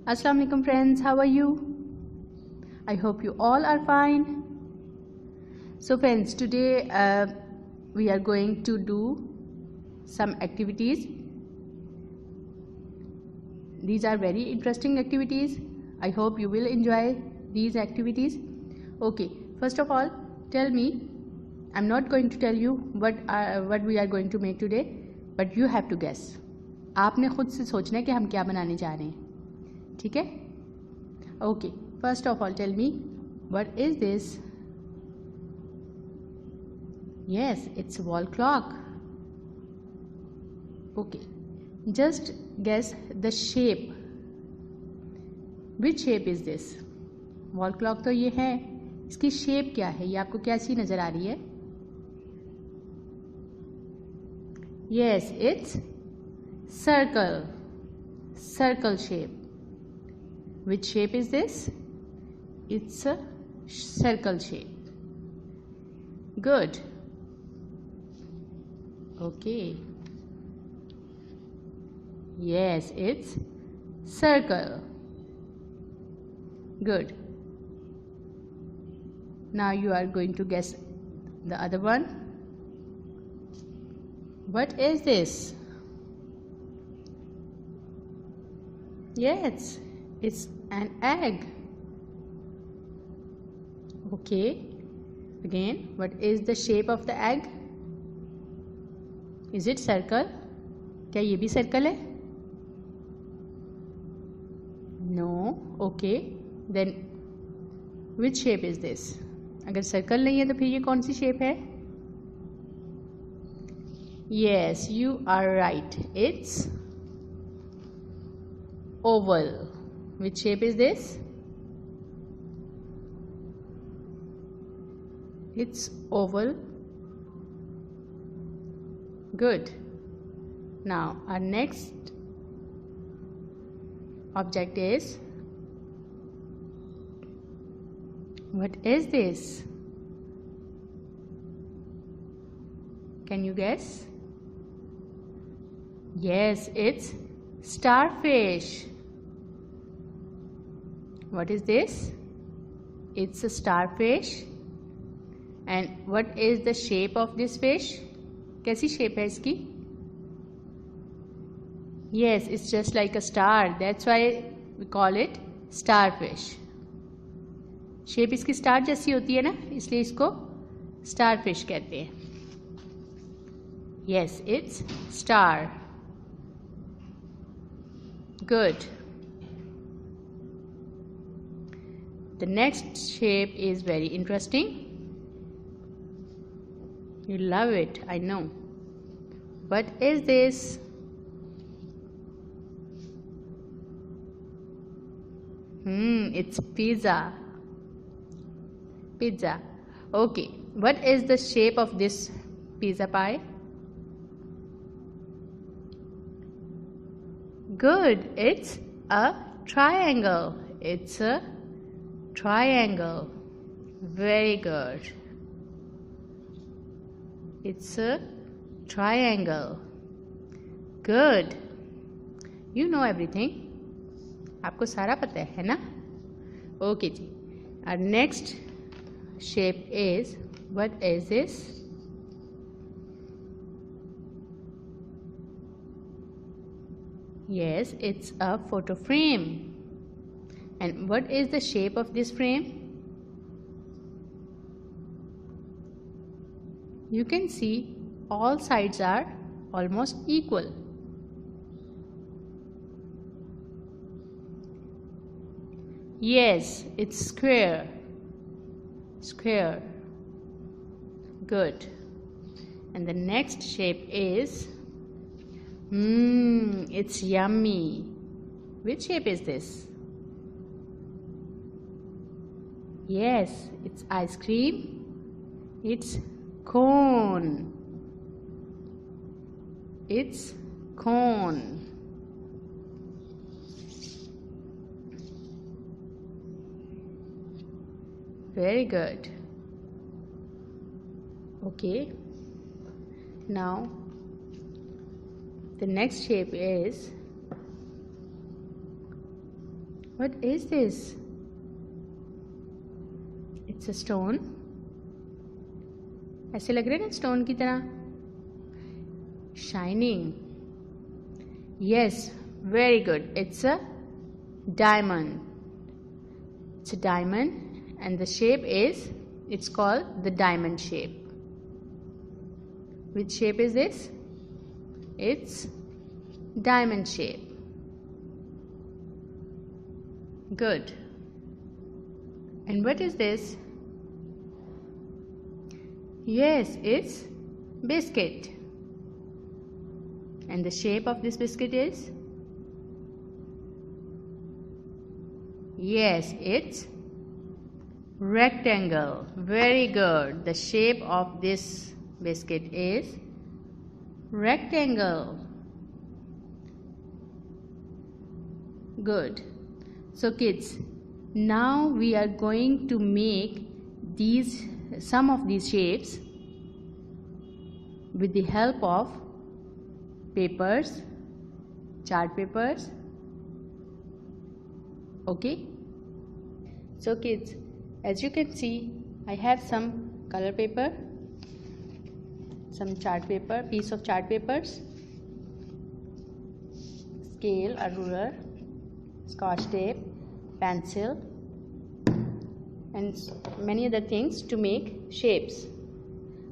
Assalamu alaikum friends, how are you? I hope you all are fine. So friends, today we are going to do some activities. These are very interesting activities. I hope you will enjoy these activities. Okay, first of all, tell me, I'm not going to tell you what we are going to make today, but you have to guess. आपने खुद से सोचना है कि हम क्या बनाने जा रहे हैं, ठीक है? Okay, first of all, tell me, what is this? Yes, it's a wall clock. Okay, just guess the shape. Which shape is this? Wall clock तो ये है, इसकी शेप क्या है? ये आपको कैसी नजर आ रही है? Yes, it's circle. Circle shape. Which shape is this? It's a circle shape. Good. Okay. Yes, it's circle. Good. Now you are going to guess the other one. What is this? Yes, it's an egg. Okay. Again, what is the shape of the egg? Is it circle? क्या ये भी circle है? No. Okay. Then which shape is this? अगर circle नहीं है तो फिर ये कौन सी shape है? Yes, you are right. It's oval. Which shape is this? It's oval. Good. Now our next object is, what is this? Can you guess? Yes, it's starfish. What is this? It's a starfish. And what is the shape of this fish? कैसी shape है इसकी? Yes, it's just like a star. That's why we call it starfish. Shape इसकी star जैसी होती है ना, इसलिए इसको starfish कहते हैं. Yes, it's star. Good. The next shape is very interesting. You love it, I know. What is this? It's pizza. Pizza. Okay. What is the shape of this pizza pie? Good. It's a triangle. It's a triangle. Very good. It's a triangle. Good. You know everything. आपको सारा पता है ना? Okay ji. Our next shape is, what is this? Yes, it's a photo frame. And what is the shape of this frame? You can see all sides are almost equal. Yes, it's square. Square. Good. And the next shape is, it's yummy. Which shape is this? Yes, it's ice cream. It's cone. It's cone. Very good. Okay. Now the next shape is What is this? It's a stone. ऐसे लग रहे हैं ना stone की तरह. Shining. Yes, very good. It's a diamond. It's a diamond and the shape is, it's called the diamond shape. Which shape is this? It's diamond shape. Good. And what is this? Yes, it's biscuit. And the shape of this biscuit is? Yes, it's rectangle. Very good. The shape of this biscuit is rectangle. Good. So kids, now we are going to make some of these shapes with the help of papers, chart papers. Okay. So kids, as you can see, I have some color paper, some chart paper, piece of chart papers, scale or ruler, scotch tape, pencil, and many other things to make shapes.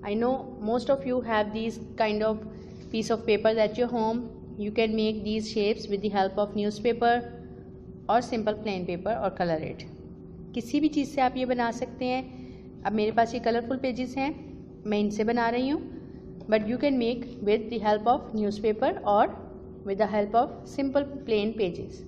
I know most of you have these kind of piece of paper at your home. You can make these shapes with the help of newspaper और simple plain paper और colour it. किसी भी चीज़ से आप ये बना सकते हैं. अब मेरे पास ये कलरफुल पेजेस हैं, मैं इनसे बना रही हूँ. But you can make with the help of newspaper और with the help of simple plain pages.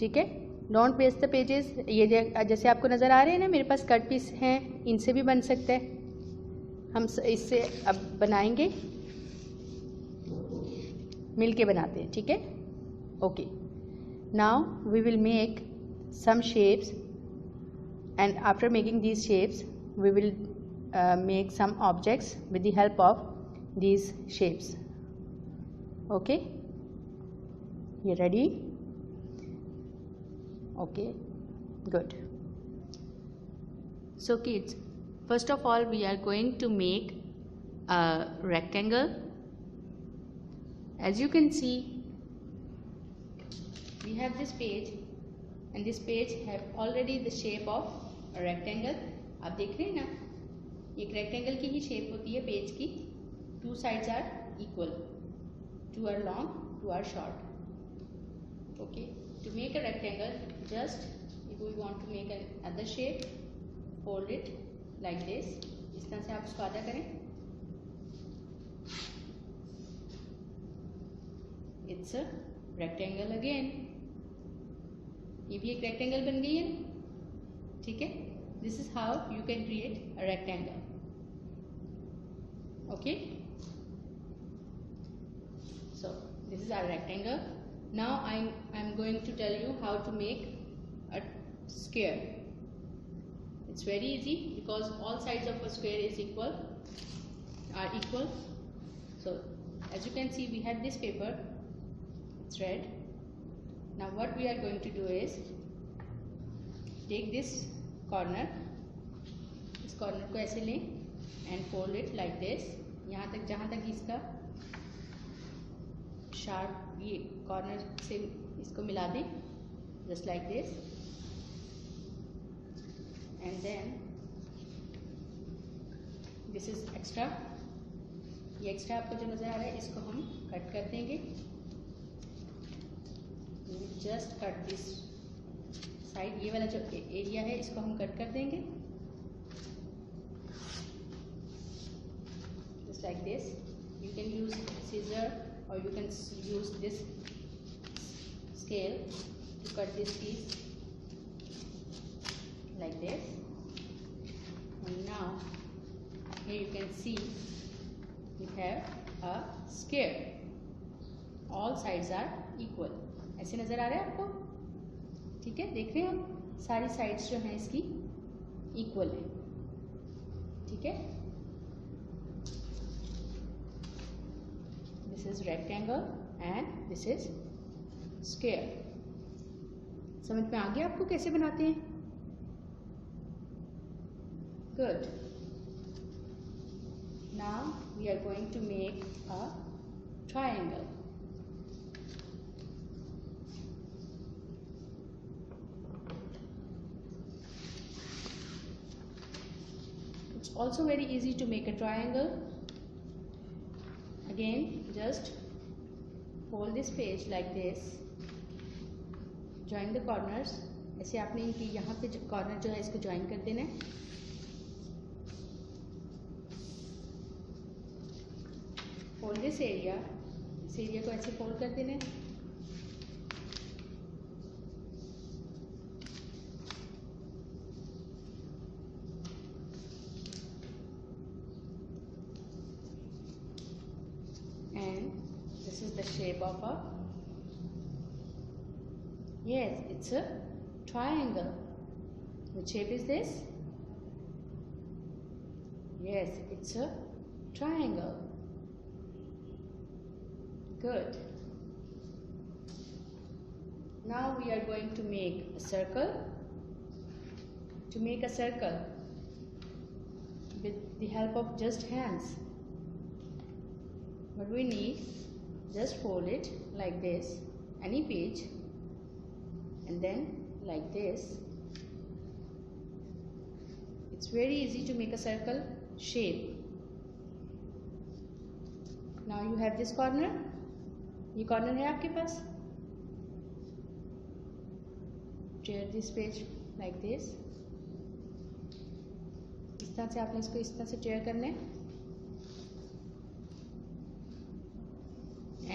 ठीक है. Don't waste the pages. ये जैसे आपको नज़र आ रहे हैं ना, मेरे पास कट पीस हैं, इनसे भी बन सकते हैं. हम इससे अब बनाएंगे, मिल के बनाते हैं. ठीक है. Okay. Now we will make some shapes, and after making these shapes we will make some objects with the help of these shapes. Okay, you ready? Okay, good. So kids, first of all we are going to make a rectangle. As you can see, we have this page and this page have already the shape of a rectangle. आप देख रहे हैं ना, एक rectangle की ही shape होती है page की. Two sides are equal, two are long, two are short. Okay, to make a rectangle, just if we want to make another shape, fold it like this. इस तरह से आप इसको आधा करें. It's a rectangle again. ये भी एक रेक्टेंगल बन गई है. ठीक है. This is how you can create a rectangle. Okay. So this is our rectangle. Now I am going to tell you how to make a square. It's very easy because all sides of a square is are equal. So as you can see we have this paper. It's red. Now what we are going to do is take this corner, इस corner को ऐसे लें and fold it like this. यहाँ तक जहाँ तक इसका sharp ये corner से इसको मिला दें, just like this. And then this is extra. ये extra आपको जो नज़र आ रहा है इसको हम कट कर देंगे. Just cut this side. ये वाला जो एरिया है इसको हम कट कर देंगे just like this. You can use scissor और you can use this scale to cut this piece like this. And now here you can see we have a square. All sides are equal. ऐसे नज़र आ रहा है आपको. ठीक है. देख रहे हैं आप, सारी साइड्स जो हैं इसकी इक्वल है. ठीक है. This is rectangle and this is square. समझ में आ गया आपको कैसे बनाते हैं? Good. Now we are going to make a triangle. It's also very easy to make a triangle. Again, just fold this page like this. Join the corners. ऐसे आपने इनकी यहाँ पे जो कॉर्नर जो है इसको ज्वाइन कर देना है. Fold this area. इस एरिया को ऐसे फोल्ड कर देना है. And this is the shape of a, yes, it's a triangle. What shape is this? Yes, it's a triangle. Good. Now we are going to make a circle. To make a circle with the help of just hands, what we need, just fold it like this, any page, and then like this. It's very easy to make a circle shape. Now you have this corner. ये corner है आपके पास. Tear this page like this. इस तरह से आपने इसको इस तरह से tear करना है.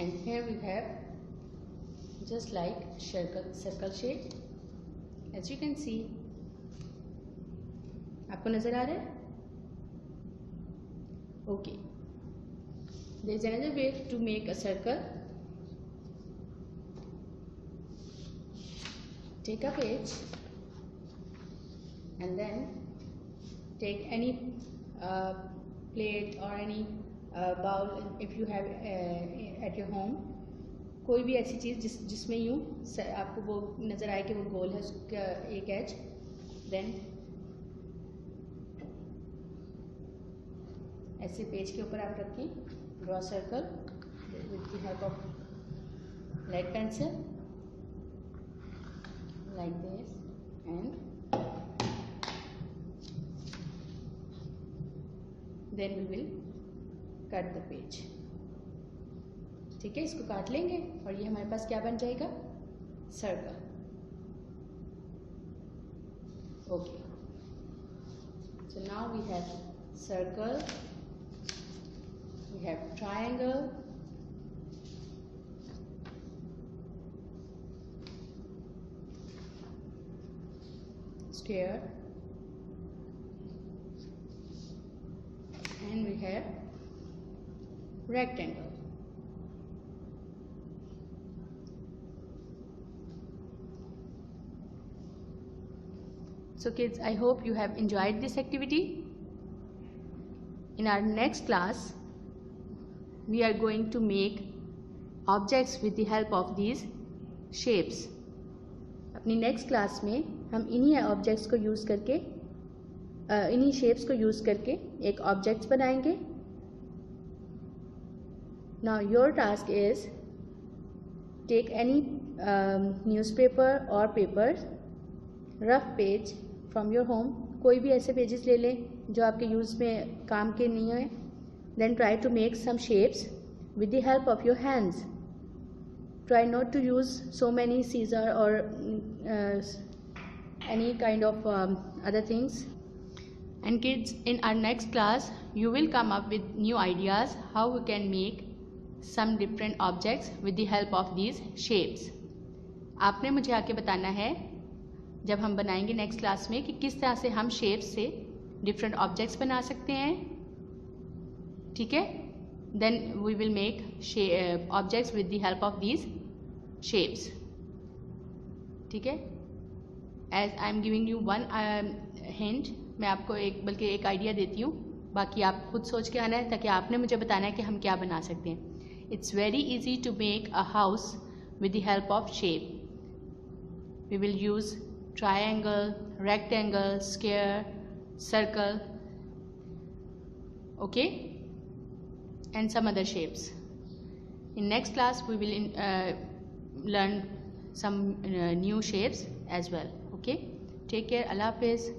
And here we have just like circle shape. As you can see, आपको नजर आ रहा है? Okay. There is another way to make a circle. Take a page and then take any plate or any bowl if you have at your home. कोई भी ऐसी चीज़ जिसमें यूँ आपको वो नज़र आए कि वो गोल है उसका एक एज. देन ऐसे पेज के ऊपर आप रखें. Draw circle with the help of lead pencil like this, and then we will cut the page. ठीक है, इसको काट लेंगे और ये हमारे पास क्या बन जाएगा? Circle. Okay. So now we have circle, we have triangle, square, and we have rectangle. So kids, I hope you have enjoyed this activity. In our next class, we are going to make objects with the help of these shapes. अपनी next class में हम इन्हीं objects को use करके इन्हीं shapes को use करके एक ऑब्जेक्ट्स बनाएंगे. Now your task is take any newspaper और paper, rough page from your home. कोई भी ऐसे पेजेस ले लें जो आपके यूज़ में काम के नहीं हैं. Then try to make some shapes with the help of your hands. Try not to use so many scissor or any kind of other things. And kids, in our next class, you will come up with new ideas how we can make some different objects with the help of these shapes. आपने मुझे आके बताना है जब हम बनाएंगे next class में कि किस तरह से हम शेप्स से डिफरेंट ऑब्जेक्ट्स बना सकते हैं. ठीक है? Then we will make objects with the help of these shapes. ठीक है? As I am giving you one hint, मैं आपको बल्कि एक आइडिया देती हूँ. बाकी आप खुद सोच के आना है ताकि आपने मुझे बताना है कि हम क्या बना सकते हैं. It's very easy to make a house with the help of shape. we will use triangle, rectangle, square, circle, okay, and some other shapes. In next class we will learn some new shapes as well. Okay, take care. Allah Hafiz.